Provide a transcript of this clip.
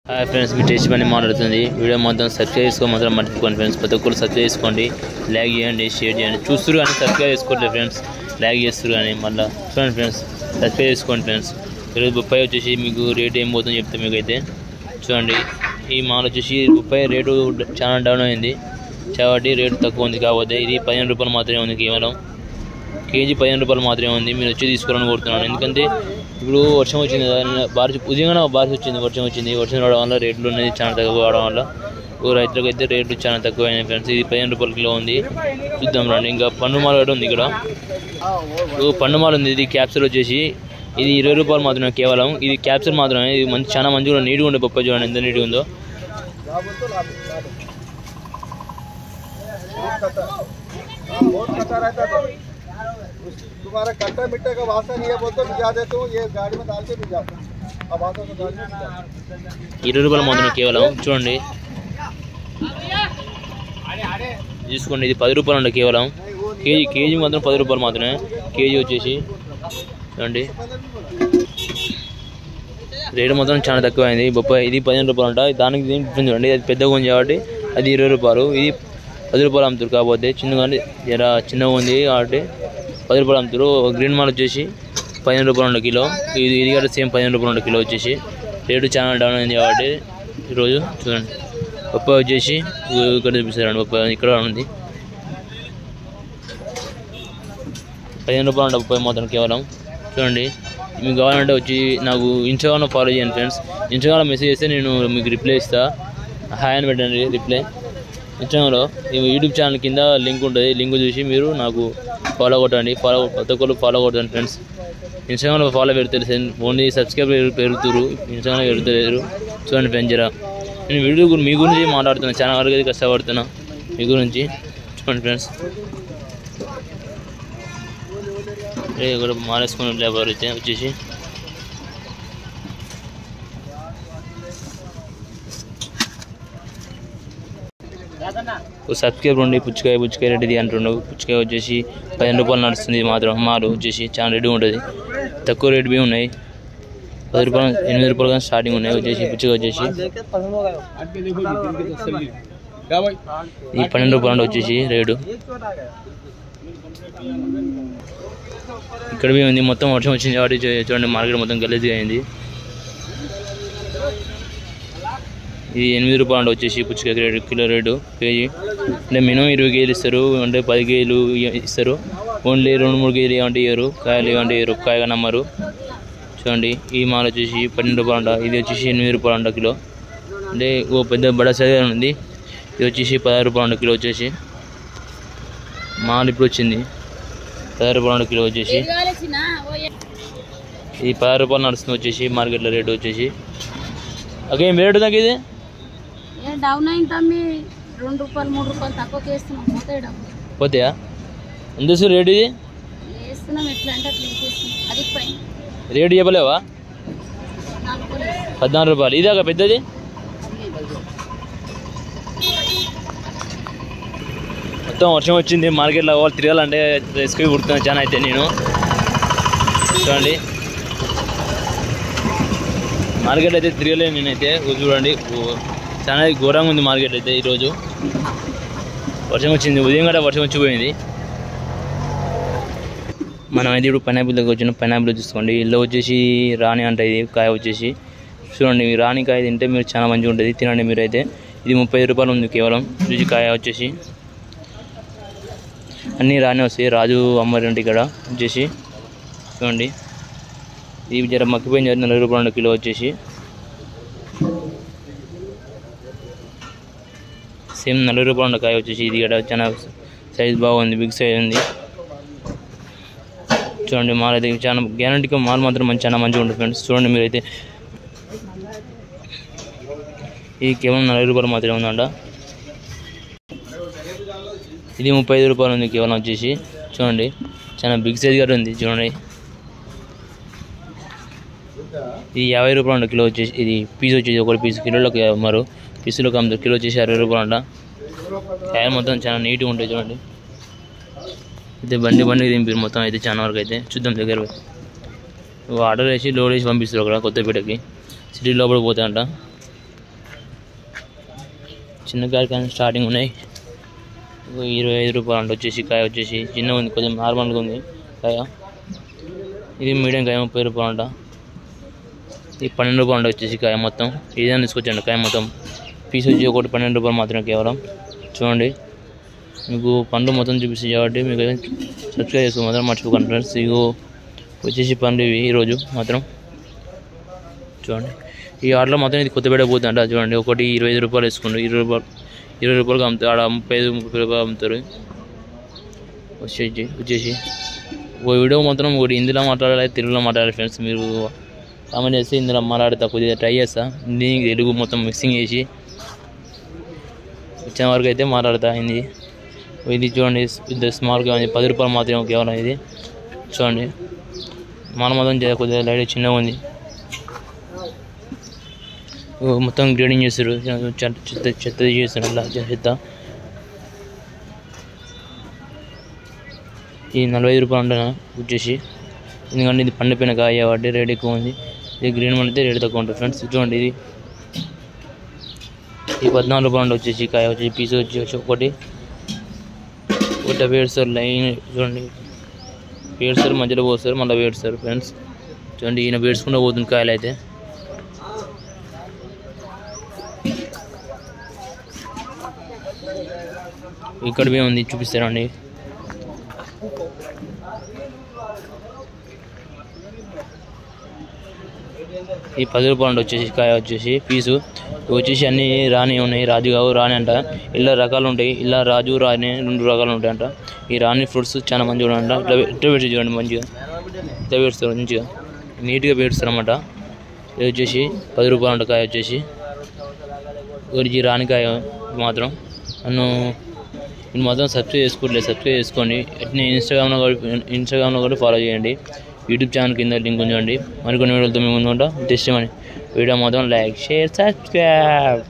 Hi friends, మీ taste పని మాట్లాడుతుంది. Video మొత్తం సబ్స్క్రైబ్ చేసుకో మాత్రం మర్చిపోండి ఫ్రెండ్స్. ప్రతి ఒక్కరు సబ్స్క్రైబ్ చేసుకోండి, లైక్ చేయండి, షేర్ చేయండి. చూస్తారు కానీ సబ్స్క్రైబ్ చేసుకోవట్లేదు ఫ్రెండ్స్, లైక్ చేస్తారు కానీ మళ్ళీ చూడండి ఫ్రెండ్స్, సబ్స్క్రైబ్ చేసుకోండి ఫ్రెండ్స్. ఈరోజు బొప్పాయి వచ్చేసి మీకు రేట్ ఏం పోతుందో చెప్తే మీకు అయితే చూడండి. ఈ మాల్ వచ్చేసి బొప్పాయి రేటు చాలా డౌన్ అయింది కాబట్టి రేటు తక్కువ ఉంది. కాకపోతే ఇది 15 రూపాయలు మాత్రమే ఉంది, కేవలం కేజీ 15 రూపాయలు మాత్రమే ఉంది. మీరు వచ్చి తీసుకోవాలని కోరుతున్నాను. ఎందుకంటే ఇప్పుడు వర్షం వచ్చింది కదా, ఉదయంగా బారిష్ వచ్చింది, వర్షం రావడం వల్ల రేట్లు అనేది చాలా తక్కువ అవడం వల్ల రైతులకు అయితే రేట్లు చాలా తక్కువ అయినాయి ఫ్రెండ్స్. ఇది 15 రూపాయల కిలో ఉంది. చూద్దాం రండి. ఇంకా పండు మాల కూడా ఉంది. ఇక్కడ పండు మాల ఉంది. ఇది క్యాప్సూల్ వచ్చేసి ఇది 20 రూపాయలు మాత్రమే కేవలం. ఇది క్యాప్సూల్ మాత్రమే. ఇది మంచి చాలా మంచిగా నీట్గా ఉండే బొప్పాయి. చూడండి ఎంత నీట్గా ఉందో. तुम्हारा कट्टा मिट्टा का वास्ता नहीं है बोलते भिजा देता हूँ, ये गाड़ी में डाल के भिजा अब आता तो गाड़ी में 20 రూపాయలు మాత్రమే కేవలం. చూడండి తీసుకోండి. ఇది 10 రూపాయలు ఉండే కేవలం. కేజీ మాత్రం 10 రూపాయలు మాత్రమే. కేజీ వచ్చేసి చూడండి రేటు మాత్రం చాలా తక్కువ అయింది. బొప్పాయి ఇది 15 రూపాయలు ఉంటాయి. దానికి డిఫరెన్స్ చూడండి. అది పెద్దగా ఉంది కాబట్టి అది 20 రూపాయలు. ఇది 10 రూపాయలు అమ్ముతారు. కాకపోతే చిన్నగా జర చిన్నగా ఉంది కాబట్టి 10 రూపాయలు అమ్ముతారు. గ్రీన్ మాల్ వచ్చేసి 15 రూపాయలు ఉండే కిలో. ఇది కూడా సేమ్ 15 రూపాయలు ఉండే కిలో వచ్చేసి. రేటు చాలా డౌన్ అయింది కాబట్టి ఈరోజు చూడండి. బొప్పాయి వచ్చేసి ఇక్కడ చూపిస్తారండి. బొప్పాయి ఇక్కడ ఉంది 15 రూపాయలు ఉండే బొప్పాయి మాత్రం కేవలం. చూడండి. మీకు కావాలంటే వచ్చి నాకు ఇన్స్టాగ్రామ్లో ఫాలో చేయండి ఫ్రెండ్స్. ఇన్స్టాగ్రామ్లో మెసేజ్ చేస్తే నేను మీకు రిప్లై ఇస్తాను. హాయ్ అని పెట్టండి రిప్లై. ఇన్స్టాగ్రామ్లో యూట్యూబ్ ఛానల్ కింద లింక్ ఉంటుంది. లింక్ చూసి మీరు నాకు ఫాలో కొట్టండి. ప్రతి ఒక్కరు ఫాలో కొట్టండి ఫ్రెండ్స్. ఇన్స్టాగ్రామ్లో ఫాలో పెడతారు. ఓన్లీ సబ్స్క్రైబ్ పెరుగుతారు, ఇన్స్టాగ్రామ్లో పెరుగుతారు. చూడండి ఫ్రెండ్స్, జరా నేను వీడియో మీ గురించి మాట్లాడుతున్నాను. చాలా వరకు అయితే కష్టపడుతున్నా మీ గురించి. చూడండి ఫ్రెండ్స్. ఇక్కడ మారేసుకుని లేబర్ అయితే వచ్చేసి సబ్స్క్రైబ్ ఉండి పుచ్చకాయ రెడ్డిది అంటుండు. పుచ్చకాయ వచ్చేసి 15 రూపాయలు నడుస్తుంది మాత్రం. మాలు వచ్చేసి చాలా రెడీ ఉంటుంది. తక్కువ రేటు బి ఉన్నాయి. 10 రూపాయలు 8 రూపాయలు కానీ స్టార్టింగ్ ఉన్నాయి. వచ్చేసి పుచ్చకాయ వచ్చేసి ఈ 12 రూపాయలు వచ్చేసి రేటు. ఇక్కడ బి ఉంది. మొత్తం వర్షం వచ్చింది కాబట్టి చూడండి మార్కెట్ మొత్తం గలీజ్గా అయింది. ఇది 8 రూపాయలు వచ్చేసి పుచ్చకాయ రేటు కిలో రేటు. కేజీ అంటే మినిమం 20 కేజీలు ఇస్తారు, అంటే 10 కేజీలు ఇస్తారు. ఓన్లీ 2-3 కేజీలు ఏమంటే ఇయ్యరు. కాయలు ఏమంటే ఇయ్యరు, కాయగా నమ్మరు. చూడండి ఈ మాల్ వచ్చేసి 12 రూపాయలు అంట. ఇది వచ్చేసి 8 రూపాయలు అంట కిలో. అంటే ఓ పెద్ద బడా సైజ్ ఉంది. ఇది వచ్చేసి 16 రూపాయలు అంట కిలో వచ్చేసి. మాల్ ఇప్పుడు వచ్చింది 16 రూపాయలు అంట కిలో వచ్చేసి. ఇది 16 రూపాయలు నడుస్తుంది వచ్చేసి మార్కెట్లో రేటు వచ్చేసి. ఓకే ఏం రేటు నాకు ఇది డౌన్ అయింది తమ్మి. 2 రూపాయలు 3 రూపాయలు తక్కువ చేస్తున్నాం. పోతాయా ఎంత రేటు? ఇది వేస్తున్నాం. ఎట్లా అంటే అట్లా వేసేస్తున్నాం. అది పైన రేటు చెప్పలేవా? 14 రూపాయలు. ఇదాక పెద్దది మొత్తం వర్షం వచ్చింది. మార్కెట్లో వాళ్ళు తిరగాలంటే రిస్క్ పుడుతున్నాను చాలా అయితే నేను. చూడండి మార్కెట్ అయితే తిరగలేను నేనైతే. చూడండి చాలా ఘోరంగా ఉంది మార్కెట్ అయితే ఈరోజు. వర్షం వచ్చింది, ఉదయం కూడా వర్షం వచ్చిపోయింది. మనం అయితే ఇప్పుడు పైనాపిల్ దగ్గర వచ్చిన పైనాపిల్ చూసుకోండి. ఇల్లు వచ్చేసి రాణి అంట. ఇది కాయ వచ్చేసి చూడండి. రాణి కాయ తింటే మీరు చాలా మంచిగా ఉంటుంది, తినండి మీరైతే. ఇది 35 రూపాయలు ఉంది కేవలం. రుచి కాయ వచ్చేసి అన్నీ రాణి వస్తాయి. రాజు అమ్మరి అంటే ఇక్కడ వచ్చేసి చూడండి. ఇది జర మక్కిపోయిన 40 రూపాయలు కిలో వచ్చేసి. సేమ్ 40 రూపాయలు కాయ వచ్చేసి. ఇది ఇక్కడ చాలా సైజ్ బాగుంది, బిగ్ సైజ్ ఉంది. చూడండి మాల్ అయితే చాలా గ్యారంటీగా మాల్ మాత్రం చాలా మంచిగా ఉంటుంది ఫ్రెండ్స్. చూడండి మీరైతే. ఇది కేవలం 40 రూపాయలు మాత్రమే ఉందంట. ఇది 35 రూపాయలు ఉంది కేవలం వచ్చేసి. చూడండి చాలా బిగ్ సైజ్ కూడా ఉంది. చూడండి ఇది 50 రూపాయలు అంట కిలో వచ్చేసి. ఇది పీస్ వచ్చేసి ఒకటి పీస్ కిలోలోకి అమ్మారు. పీసులోకి అమ్ముతారు. కిలో వచ్చేసి 60 రూపాయలు అంట. కాయ మొత్తం చాలా నీట్గా ఉంటాయి. చూడండి అయితే బండి దింపారు మొత్తం అయితే చాలా వరకు అయితే. చూద్దాం దగ్గర ఆర్డర్ వేసి లోడ్ వేసి పంపిస్తారు అక్కడ కొత్తపేటకి. సిటీ లోపలికి పోతాయంట. చిన్న కాయ కానీ స్టార్టింగ్ ఉన్నాయి. 25 రూపాయలు అంట వచ్చేసి కాయ వచ్చేసి చిన్నగా ఉంది, కొంచెం నార్మల్గా ఉంది కాయ. ఇది మీడియం కాయ 30 రూపాయలు అంట. ఇది 12 రూపాయలు అంట వచ్చేసి కాయ మొత్తం. ఇదేనా తీసుకొచ్చండి కాయ మొత్తం. పీస్ వచ్చి ఒకటి 12 రూపాయలు మాత్రమే కేవలం. చూడండి మీకు పండ్లు మొత్తం చూపిస్తాయి కాబట్టి మీకు సబ్స్క్రైబ్ చేసుకో మాత్రం మర్చిపోకండి ఫ్రెండ్స్. ఇగో వచ్చేసి పండ్లు ఇవి ఈరోజు మాత్రం. చూడండి ఈ ఆటలో మాత్రం ఇది కొత్తపేట పోతుందంట. చూడండి ఒకటి 25 రూపాయలు వేసుకుంటారు. 20 రూపాయలకి అమ్ముతారు. ఆడ 35-30 రూపాయలు అమ్ముతారు. వచ్చేసి ఓ వీడియో మాత్రం ఒకటి హిందీలో మాట్లాడాలి, తెలుగులో మాట్లాడాలి ఫ్రెండ్స్. మీరు కామెంట్ చేస్తే ఇందులో మాట్లాడతా కొద్దిగా ట్రై చేస్తా. హిందీ తెలుగు మొత్తం మిక్సింగ్ చేసి వచ్చిన వరకు అయితే మాట్లాడతా హిందీ. ఇది చూడండి ఇది స్మాల్గా 10 రూపాయలు మాత్రమే కేవలం. ఇది చూడండి మన మొత్తం కొద్దిగా లైట్ చిన్నగా ఉంది. మొత్తం గ్రేడింగ్ చేస్తారు, చెత్త చేస్తారు అలా చెత్త. ఈ 45 రూపాయలు ఉంటాను వచ్చేసి, ఎందుకంటే ఇది పండిపోయిన కాయ కాబట్టి రేట్ ఎక్కువ ఉంది. ఇది గ్రీన్ వన్ అయితే రేట్ తక్కువ ఉంటుంది ఫ్రెండ్స్. చూడండి ఇది 14 రూపాయలు వచ్చేసి కాయ వచ్చేసి పీస్ వచ్చి ఒకటి వేడుస్తారు లైన్. చూడండి వేడుస్తారు, మధ్యలో పోస్తారు, మళ్ళీ వేడుస్తారు ఫ్రెండ్స్. చూడండి ఈయన వేడుచుకుంటూ పోతుంది కాయలు అయితే. ఇక్కడ ఉంది చూపిస్తారండి. ఈ 10 రూపాయలు వచ్చేసి కాయ వచ్చేసి పీసు వచ్చేసి అన్నీ రాణి ఉన్నాయి. రాజు కావు రాణి అంట. ఇలా రకాలు ఉంటాయి. ఇలా రాజు రాణి 2 రకాలు ఉంటాయంట. ఈ రాణి ఫ్రూట్స్ చాలా మంచి చూడంట. ఇట్లా పెట్టి చూడండి మంచిగా ఇట్లా పెడతారు, మంచిగా నీట్గా పెడతారు అన్నమాట. ఇది వచ్చేసి 10 రూపాయలు అంట కాయ వచ్చేసి. ఒకటి రాణికాయ మాత్రం నన్ను మాత్రం సబ్స్క్రైబ్ చేసుకోండి. ఇన్స్టాగ్రామ్లో కూడా ఫాలో చేయండి. యూట్యూబ్ ఛానల్ కింద లింక్ ఉంచండి. మరికొన్ని వీడియోలతో మేము ముందు ఉంటాం. జస్ట్ వీడియో మాత్రం లైక్, షేర్, సబ్స్క్రైబ్.